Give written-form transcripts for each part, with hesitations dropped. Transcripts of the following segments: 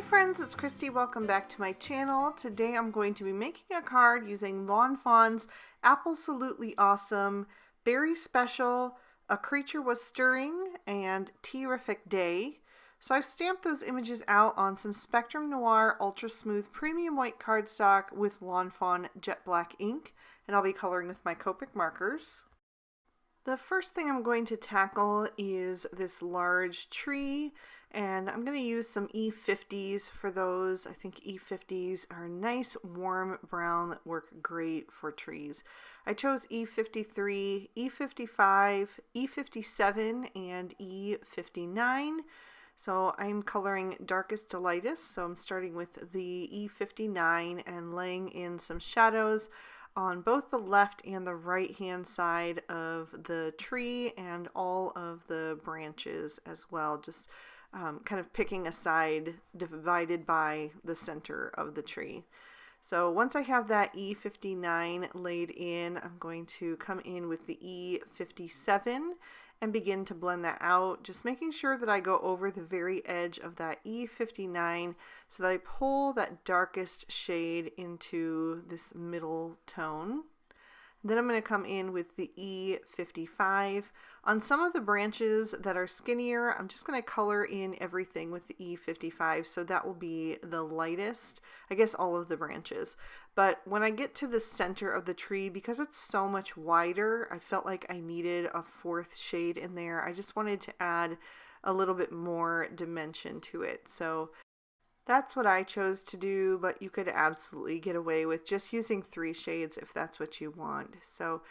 friends, it's Christy. Welcome back to my channel. Today I'm going to be making a card using Lawn Fawn's Apple-solutely Awesome, Berry Special, A Creature Was Stirring, and Terrific Day. So I've stamped those images out on some Spectrum Noir Ultra Smooth Premium White cardstock with Lawn Fawn Jet Black ink, and I'll be coloring with my Copic markers. The first thing I'm going to tackle is this large tree, and I'm going to use some E50s for those. I think E50s are nice warm brown that work great for trees. I chose E53, E55, E57, and E59. So I'm coloring darkest to lightest, so I'm starting with the E59 and laying in some shadows on both the left and the right hand side of the tree and all of the branches as well, just kind of picking a side divided by the center of the tree. So once I have that E59 laid in, I'm going to come in with the E57 and begin to blend that out, just making sure that I go over the very edge of that E59 so that I pull that darkest shade into this middle tone. Then I'm going to come in with the E55. On some of the branches that are skinnier, I'm just going to color in everything with the E55, so that will be the lightest, I guess all of the branches. But when I get to the center of the tree, because it's so much wider, I felt like I needed a fourth shade in there. I just wanted to add a little bit more dimension to it. So that's what I chose to do, but you could absolutely get away with just using 3 shades if that's what you want. So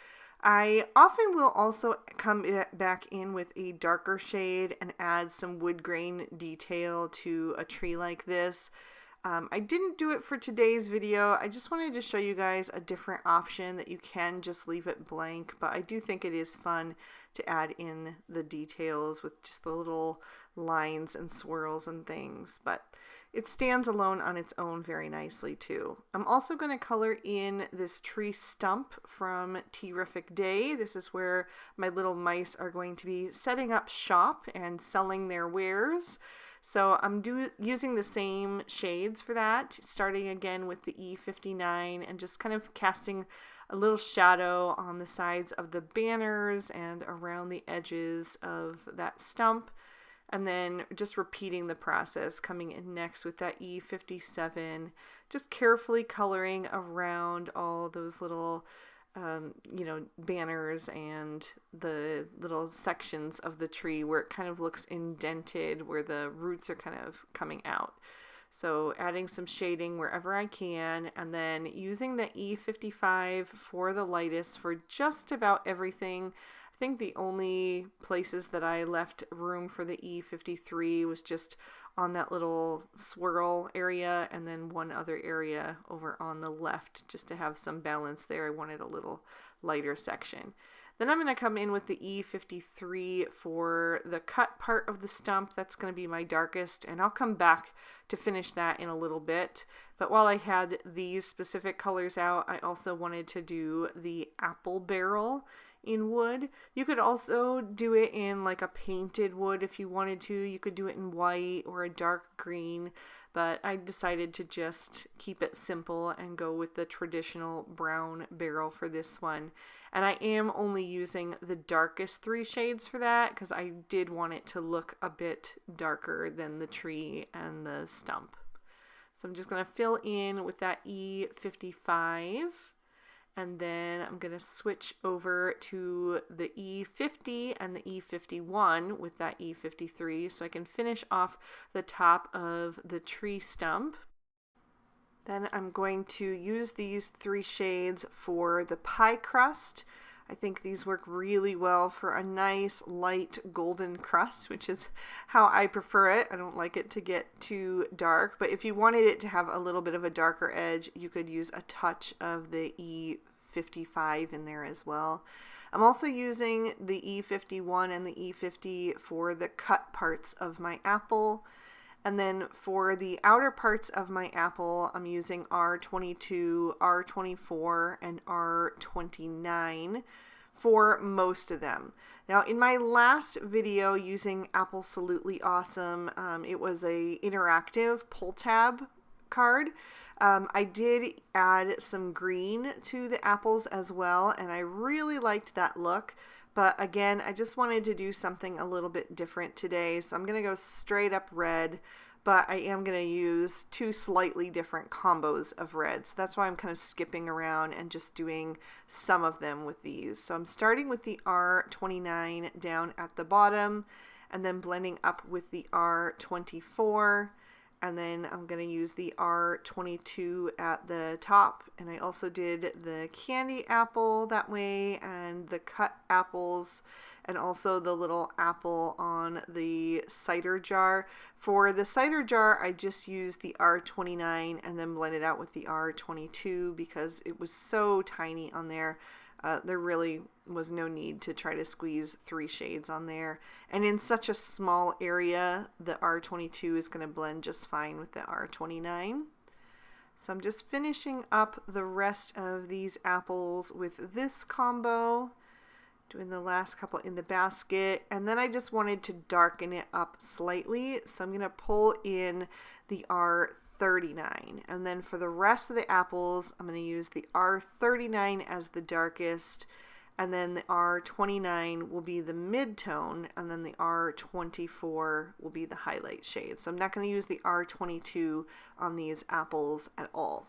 I often will also come back in with a darker shade and add some wood grain detail to a tree like this. I didn't do it for today's video. I just wanted to show you guys a different option that you can just leave it blank, but I do think it is fun to add in the details with just the little lines and swirls and things, but it stands alone on its own very nicely too. I'm also going to color in this tree stump from Terrific Day. This is where my little mice are going to be setting up shop and selling their wares. So I'm using the same shades for that, starting again with the E59 and just kind of casting a little shadow on the sides of the banners and around the edges of that stump. And then just repeating the process, coming in next with that E57, just carefully coloring around all those little banners and the little sections of the tree where it kind of looks indented, where the roots are kind of coming out. So adding some shading wherever I can, and then using the E55 for the lightest for just about everything. I think the only places that I left room for the E53 was just on that little swirl area and then one other area over on the left, just to have some balance there. I wanted a little lighter section. Then I'm going to come in with the E53 for the cut part of the stump. That's going to be my darkest, and I'll come back to finish that in a little bit. But while I had these specific colors out, I also wanted to do the apple barrel in wood. You could also do it in like a painted wood if you wanted to. You could do it in white or a dark green, but I decided to just keep it simple and go with the traditional brown barrel for this one. And I am only using the darkest 3 shades for that because I did want it to look a bit darker than the tree and the stump. So I'm just going to fill in with that E55. And then I'm going to switch over to the E50 and the E51 with that E53 so I can finish off the top of the tree stump. Then I'm going to use these 3 shades for the pie crust. I think these work really well for a nice light golden crust, which is how I prefer it. I don't like it to get too dark, but if you wanted it to have a little bit of a darker edge, you could use a touch of the E55 in there as well. I'm also using the E51 and the E50 for the cut parts of my apple. And then for the outer parts of my apple, I'm using R22, R24, and R29 for most of them. Now in my last video using Apple-solutely Awesome, it was a interactive pull tab card. I did add some green to the apples as well, and I really liked that look. But again, I just wanted to do something a little bit different today, so I'm going to go straight up red, but I am going to use two slightly different combos of reds. That's why I'm kind of skipping around and just doing some of them with these. So I'm starting with the R29 down at the bottom, and then blending up with the R24. And then I'm going to use the R22 at the top. And I also did the candy apple that way, and the cut apples, and also the little apple on the cider jar. For the cider jar, I just used the R29 and then blended out with the R22 because it was so tiny on there. There really was no need to try to squeeze 3 shades on there. And in such a small area, the R22 is going to blend just fine with the R29. So I'm just finishing up the rest of these apples with this combo, doing the last couple in the basket. And then I just wanted to darken it up slightly. So I'm going to pull in the R39, and then for the rest of the apples I'm going to use the R39 as the darkest, and then the R29 will be the mid-tone, and then the R24 will be the highlight shade. So I'm not going to use the R22 on these apples at all.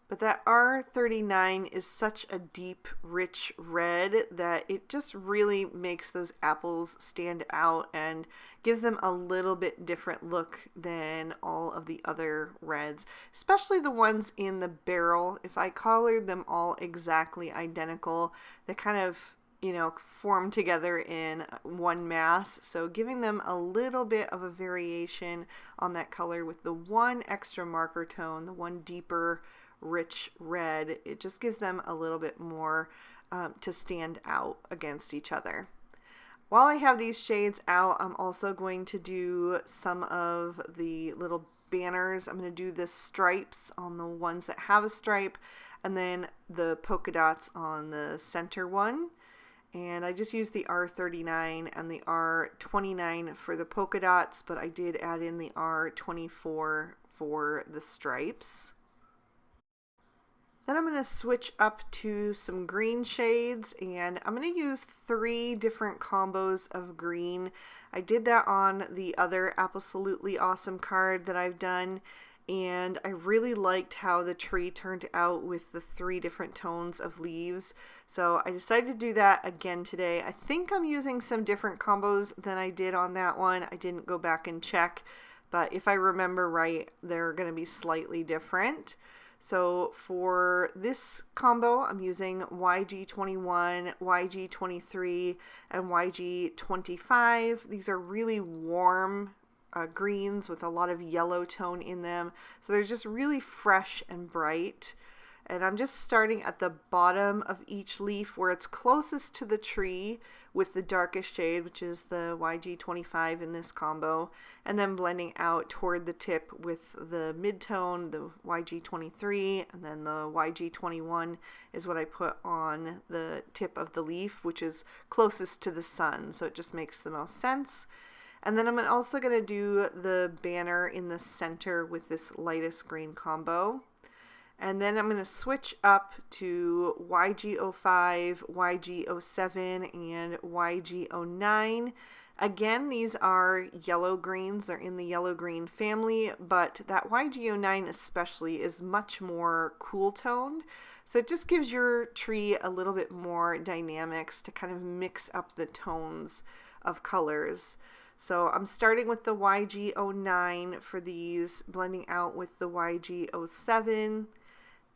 But that R39 is such a deep, rich red that it just really makes those apples stand out and gives them a little bit different look than all of the other reds, especially the ones in the barrel. If I colored them all exactly identical, they kind of, you know, form together in one mass. So giving them a little bit of a variation on that color with the one extra marker tone, the one deeper rich red, it just gives them a little bit more to stand out against each other. While I have these shades out, I'm also going to do some of the little banners. I'm going to do the stripes on the ones that have a stripe, and then the polka dots on the center one. And I just used the R39 and the R29 for the polka dots, but I did add in the R24 for the stripes. Then I'm going to switch up to some green shades, and I'm going to use 3 different combos of green. I did that on the other Apple-solutely Awesome card that I've done, and I really liked how the tree turned out with the 3 different tones of leaves. So I decided to do that again today. I think I'm using some different combos than I did on that one. I didn't go back and check, but if I remember right, they're going to be slightly different. So for this combo, I'm using YG21, YG23, and YG25. These are really warm greens with a lot of yellow tone in them. So they're just really fresh and bright. And I'm just starting at the bottom of each leaf where it's closest to the tree with the darkest shade, which is the YG25 in this combo, and then blending out toward the tip with the mid-tone, the YG23, and then the YG21 is what I put on the tip of the leaf, which is closest to the sun, so it just makes the most sense. And then I'm also going to do the banner in the center with this lightest green combo. And then I'm going to switch up to YG05, YG07, and YG09. Again, these are yellow greens. They're in the yellow green family, but that YG09 especially is much more cool toned. So it just gives your tree a little bit more dynamics to kind of mix up the tones of colors. So I'm starting with the YG09 for these, blending out with the YG07.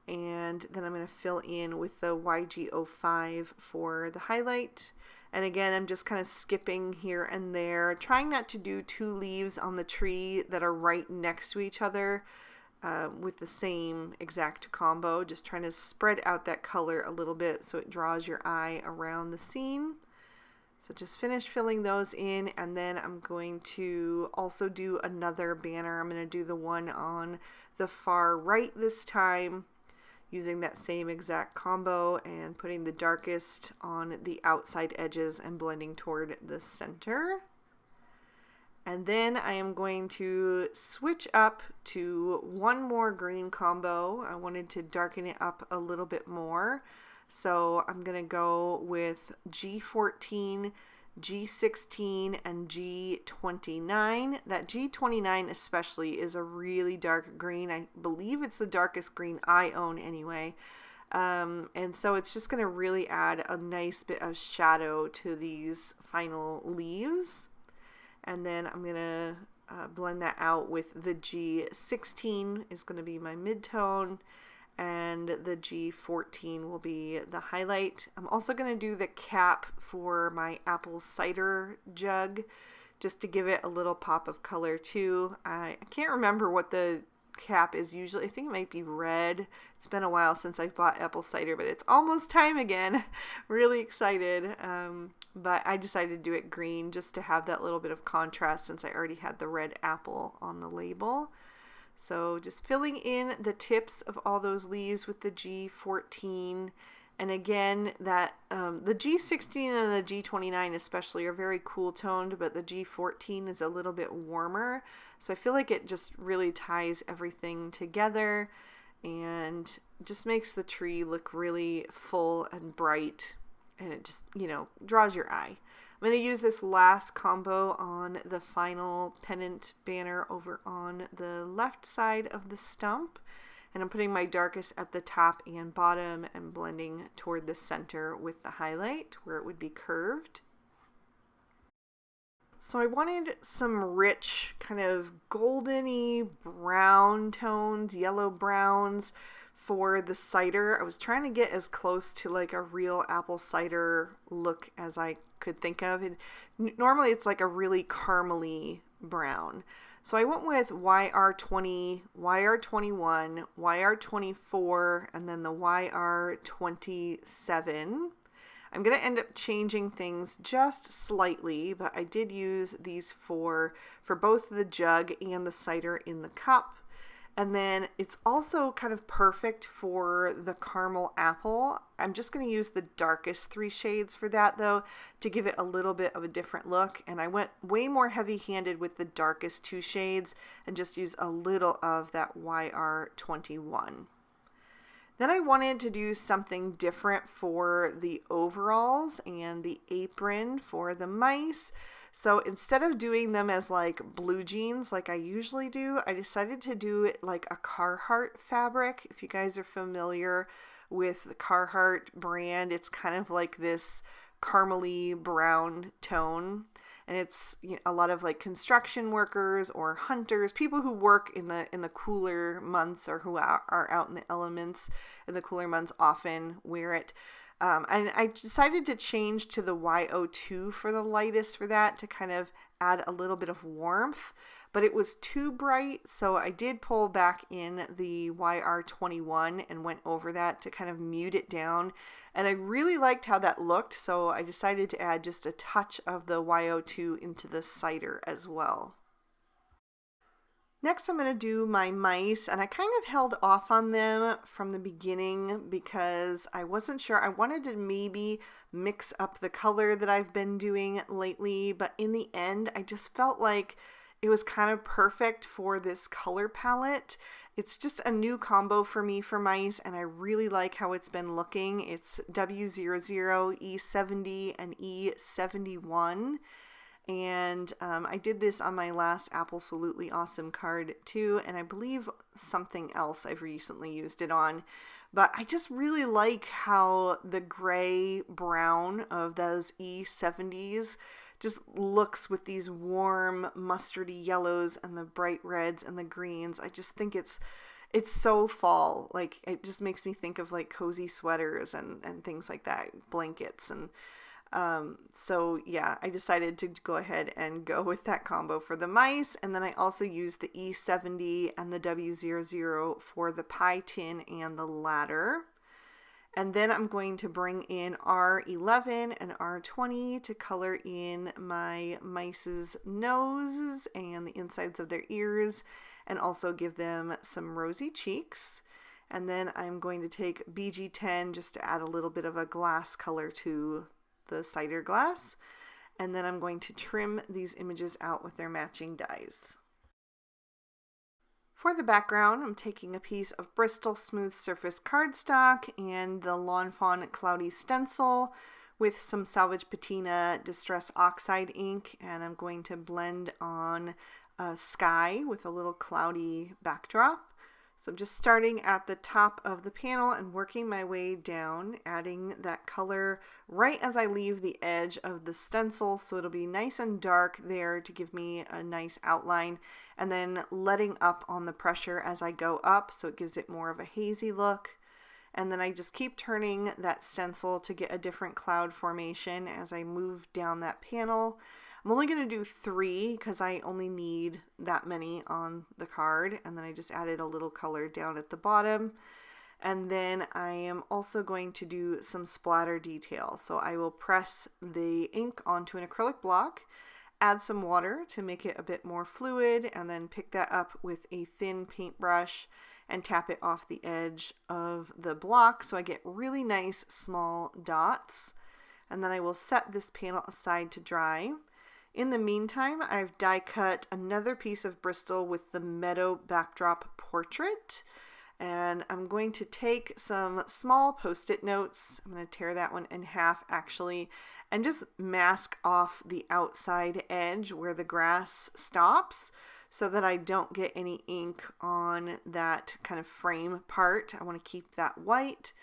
And then I'm going to fill in with the YG05 for the highlight. And again, I'm just kind of skipping here and there, trying not to do 2 leaves on the tree that are right next to each other with the same exact combo, just trying to spread out that color a little bit so it draws your eye around the scene. So just finish filling those in, and then I'm going to also do another banner. I'm going to do the one on the far right this time, using that same exact combo and putting the darkest on the outside edges and blending toward the center. And then I am going to switch up to one more green combo. I wanted to darken it up a little bit more. So I'm going to go with G14, G16, and G29. That G29 especially is a really dark green. I believe it's the darkest green I own anyway. And so it's just going to really add a nice bit of shadow to these final leaves. And then I'm going to blend that out with the G16 is going to be my midtone, and the G14 will be the highlight. I'm also going to do the cap for my apple cider jug just to give it a little pop of color too. I can't remember what the cap is usually. I think it might be red. It's been a while since I've bought apple cider, but it's almost time again. Really excited. But I decided to do it green just to have that little bit of contrast since I already had the red apple on the label. So just filling in the tips of all those leaves with the G14. And again, that the G16 and the G29 especially are very cool toned, but the G14 is a little bit warmer. So I feel like it just really ties everything together and just makes the tree look really full and bright. And it just, you know, draws your eye. I'm going to use this last combo on the final pennant banner over on the left side of the stump. And I'm putting my darkest at the top and bottom and blending toward the center with the highlight where it would be curved. So I wanted some rich kind of goldeny brown tones, yellow browns for the cider. I was trying to get as close to like a real apple cider look as I could think of. And normally it's like a really caramely brown. So I went with YR20, YR21, YR24, and then the YR27. I'm going to end up changing things just slightly, but I did use these for both the jug and the cider in the cup. And then it's also kind of perfect for the caramel apple. I'm just going to use the darkest 3 shades for that though, to give it a little bit of a different look. And I went way more heavy-handed with the darkest 2 shades and just use a little of that YR21. Then I wanted to do something different for the overalls and the apron for the mice. So instead of doing them as like blue jeans like I usually do, I decided to do it like a Carhartt fabric. If you guys are familiar with the Carhartt brand, it's kind of like this caramely brown tone. And it's, you know, a lot of like construction workers or hunters, people who work in the cooler months or who are out in the elements in the cooler months often wear it. And I decided to change to the YO2 for the lightest for that to kind of add a little bit of warmth, but it was too bright, so I did pull back in the YR21 and went over that to kind of mute it down. And I really liked how that looked, so I decided to add just a touch of the YO2 into the cider as well. Next, I'm going to do my mice, and I kind of held off on them from the beginning because I wasn't sure. I wanted to maybe mix up the color that I've been doing lately, but in the end, I just felt like it was kind of perfect for this color palette. It's just a new combo for me for mice, and I really like how it's been looking. It's W00, E70, and E71. And I did this on my last Apple-solutely Awesome card too, and I believe something else I've recently used it on. But I just really like how the gray brown of those E70s just looks with these warm mustardy yellows and the bright reds and the greens. I just think it's so fall. Like, it just makes me think of like cozy sweaters and things like that, blankets. And so yeah, I decided to go ahead and go with that combo for the mice. And then I also used the E70 and the W00 for the pie tin and the ladder. And then I'm going to bring in R11 and R20 to color in my mice's noses and the insides of their ears, and also give them some rosy cheeks. And then I'm going to take BG10 just to add a little bit of a glass color to the cider glass. And then I'm going to trim these images out with their matching dies. For the background, I'm taking a piece of Bristol Smooth Surface cardstock and the Lawn Fawn Cloudy stencil with some Salvage Patina Distress Oxide ink, and I'm going to blend on a sky with a little cloudy backdrop. So I'm just starting at the top of the panel and working my way down, adding that color right as I leave the edge of the stencil, so it'll be nice and dark there to give me a nice outline, and then letting up on the pressure as I go up so it gives it more of a hazy look. And then I just keep turning that stencil to get a different cloud formation as I move down that panel. I'm only going to do 3 because I only need that many on the card, and then I just added a little color down at the bottom. And then I am also going to do some splatter detail. So I will press the ink onto an acrylic block, add some water to make it a bit more fluid, and then pick that up with a thin paintbrush and tap it off the edge of the block so I get really nice small dots. And then I will set this panel aside to dry. In the meantime, I've die cut another piece of Bristol with the Meadow Backdrop Portrait, and I'm going to take some small post-it notes. I'm going to tear that one in half actually, and just mask off the outside edge where the grass stops so that I don't get any ink on that kind of frame part. I want to keep that white.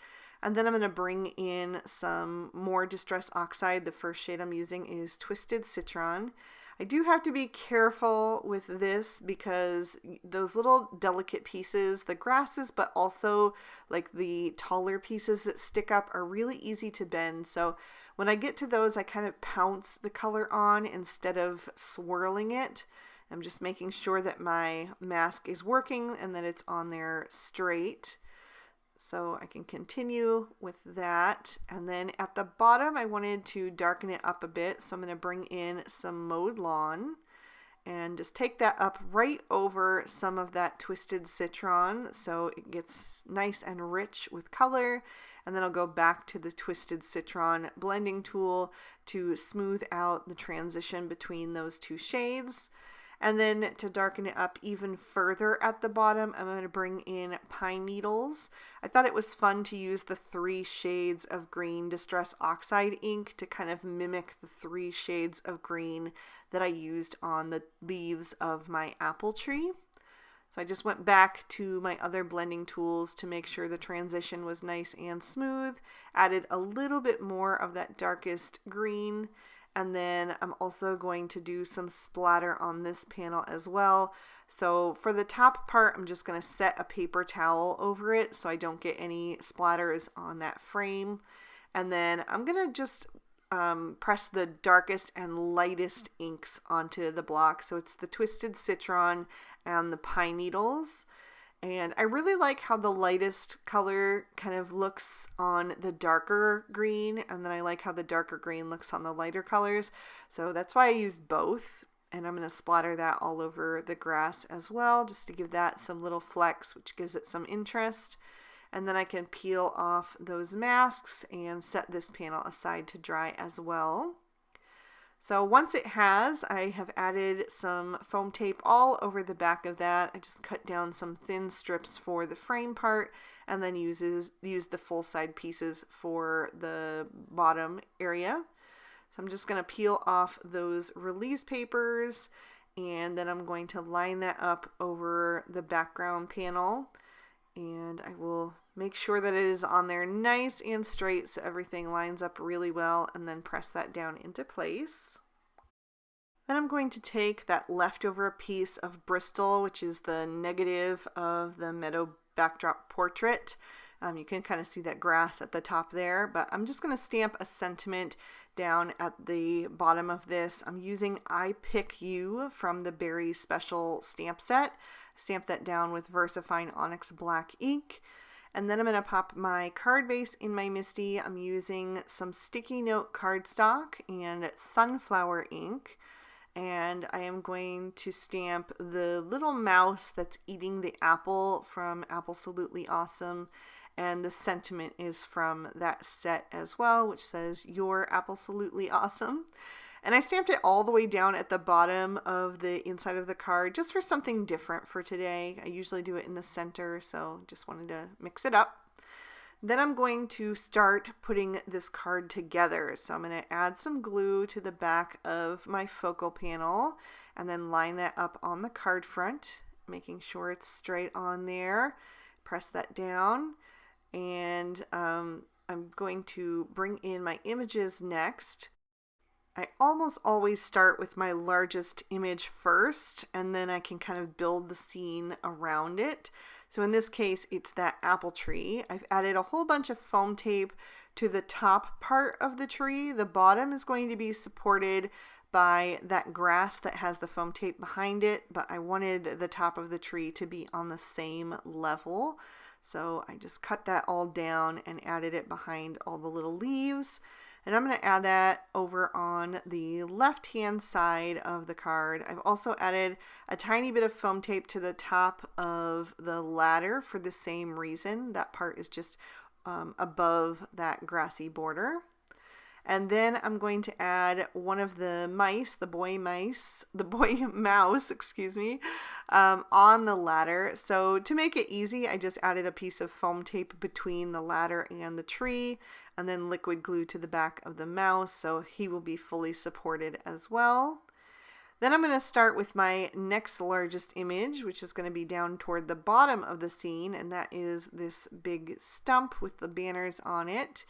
And then I'm going to bring in some more Distress Oxide. The first shade I'm using is Twisted Citron. I do have to be careful with this because those little delicate pieces, the grasses, but also like the taller pieces that stick up, are really easy to bend. So when I get to those, I kind of pounce the color on instead of swirling it. I'm just making sure that my mask is working and that it's on there straight. So I can continue with that. And then at the bottom, I wanted to darken it up a bit. So I'm going to bring in some mowed lawn and just take that up right over some of that Twisted Citron so it gets nice and rich with color. And then I'll go back to the Twisted Citron blending tool to smooth out the transition between those two shades. And then to darken it up even further at the bottom, I'm going to bring in pine needles. I thought it was fun to use the 3 shades of green Distress Oxide ink to kind of mimic the 3 shades of green that I used on the leaves of my apple tree. So I just went back to my other blending tools to make sure the transition was nice and smooth, added a little bit more of that darkest green. And then I'm also going to do some splatter on this panel as well. So for the top part, I'm just going to set a paper towel over it so I don't get any splatters on that frame. And then I'm going to just press the darkest and lightest inks onto the block. So it's the Twisted Citron and the pine needles. And I really like how the lightest color kind of looks on the darker green, and then I like how the darker green looks on the lighter colors. So that's why I used both, and I'm going to splatter that all over the grass as well, just to give that some little flecks, which gives it some interest. And then I can peel off those masks and set this panel aside to dry as well. So once it has, I have added some foam tape all over the back of that. I just cut down some thin strips for the frame part and then use the full side pieces for the bottom area. So I'm just going to peel off those release papers, and then I'm going to line that up over the background panel. And I will make sure that it is on there nice and straight so everything lines up really well, and then press that down into place. Then I'm going to take that leftover piece of Bristol, which is the negative of the Meadow Backdrop Portrait. You can kind of see that grass at the top there, but I'm just going to stamp a sentiment down at the bottom of this. I'm using I Pick You from the Berry Special stamp set. Stamp that down with VersaFine Onyx Black ink. And then I'm going to pop my card base in my MISTI. I'm using some sticky note cardstock and sunflower ink. and I am going to stamp the little mouse that's eating the apple from Apple-solutely Awesome, and the sentiment is from that set as well, which says, "You're Apple-solutely Awesome." And I stamped it all the way down at the bottom of the inside of the card just for something different for today. I usually do it in the center, so just wanted to mix it up. Then I'm going to start putting this card together. So I'm going to add some glue to the back of my focal panel and then line that up on the card front, making sure it's straight on there. Press that down, and I'm going to bring in my images next. I almost always start with my largest image first, and then I can kind of build the scene around it. So in this case, it's that apple tree. I've added a whole bunch of foam tape to the top part of the tree. The bottom is going to be supported by that grass that has the foam tape behind it, but I wanted the top of the tree to be on the same level. So I just cut that all down and added it behind all the little leaves. And I'm going to add that over on the left-hand side of the card. I've also added a tiny bit of foam tape to the top of the ladder for the same reason. That part is just above that grassy border. And then I'm going to add one of the mice, the boy mouse, excuse me, on the ladder. So to make it easy, I just added a piece of foam tape between the ladder and the tree, and then liquid glue to the back of the mouse, so he will be fully supported as well. Then I'm going to start with my next largest image, which is going to be down toward the bottom of the scene, and that is this big stump with the banners on it.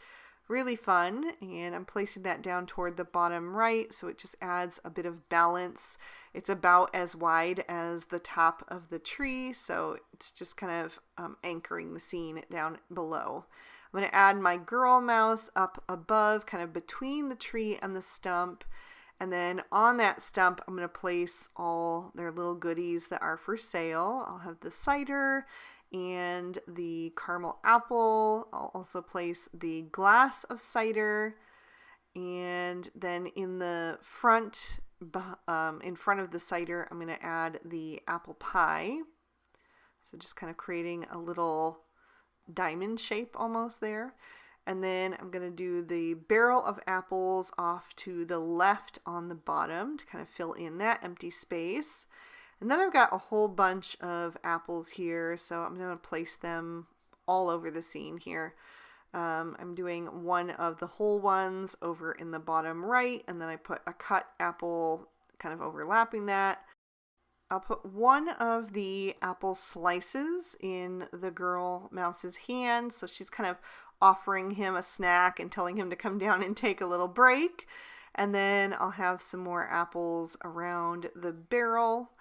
Really fun, and I'm placing that down toward the bottom right, so it just adds a bit of balance. It's about as wide as the top of the tree, so it's just kind of anchoring the scene down below. I'm going to add my girl mouse up above, kind of between the tree and the stump, and then on that stump I'm going to place all their little goodies that are for sale. I'll have the cider and the caramel apple. I'll also place the glass of cider, and then in the front, in front of the cider, I'm going to add the apple pie. So just kind of creating a little diamond shape almost there. And then I'm going to do the barrel of apples off to the left on the bottom to kind of fill in that empty space. And then I've got a whole bunch of apples here, so I'm going to place them all over the scene here. I'm doing one of the whole ones over in the bottom right, and then I put a cut apple kind of overlapping that. I'll put one of the apple slices in the girl mouse's hand, so she's kind of offering him a snack and telling him to come down and take a little break. And then I'll have some more apples around the barrel.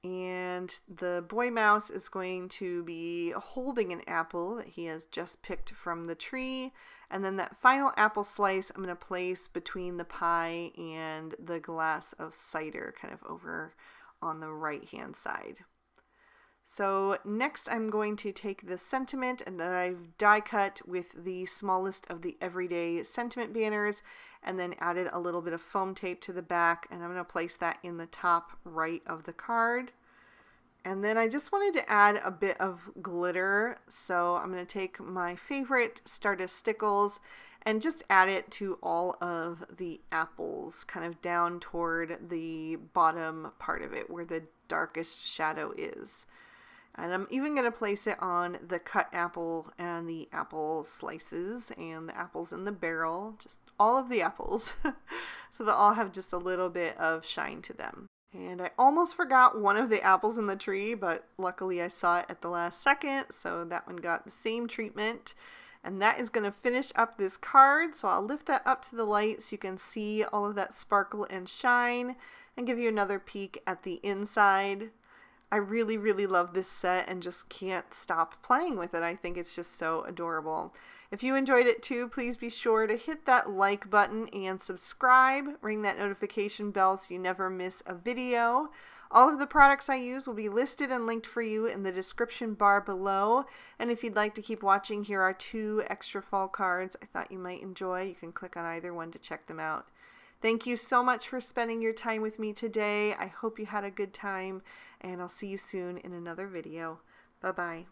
And the boy mouse is going to be holding an apple that he has just picked from the tree. And then that final apple slice I'm going to place between the pie and the glass of cider, kind of over on the right hand side. So next I'm going to take the sentiment, and then I've die cut with the smallest of the everyday sentiment banners, and then added a little bit of foam tape to the back, and I'm going to place that in the top right of the card. And then I just wanted to add a bit of glitter, so I'm going to take my favorite Stardust Stickles and just add it to all of the apples, kind of down toward the bottom part of it where the darkest shadow is. And I'm even going to place it on the cut apple and the apple slices and the apples in the barrel, just all of the apples, so they'll all have just a little bit of shine to them. And I almost forgot one of the apples in the tree, but luckily I saw it at the last second, so that one got the same treatment. And that is going to finish up this card, so I'll lift that up to the light so you can see all of that sparkle and shine, and give you another peek at the inside. I really, really love this set and just can't stop playing with it. I think it's just so adorable. If you enjoyed it too, please be sure to hit that like button and subscribe. Ring that notification bell so you never miss a video. All of the products I use will be listed and linked for you in the description bar below. And if you'd like to keep watching, here are 2 extra fall cards I thought you might enjoy. You can click on either one to check them out. Thank you so much for spending your time with me today. I hope you had a good time, and I'll see you soon in another video. Bye-bye.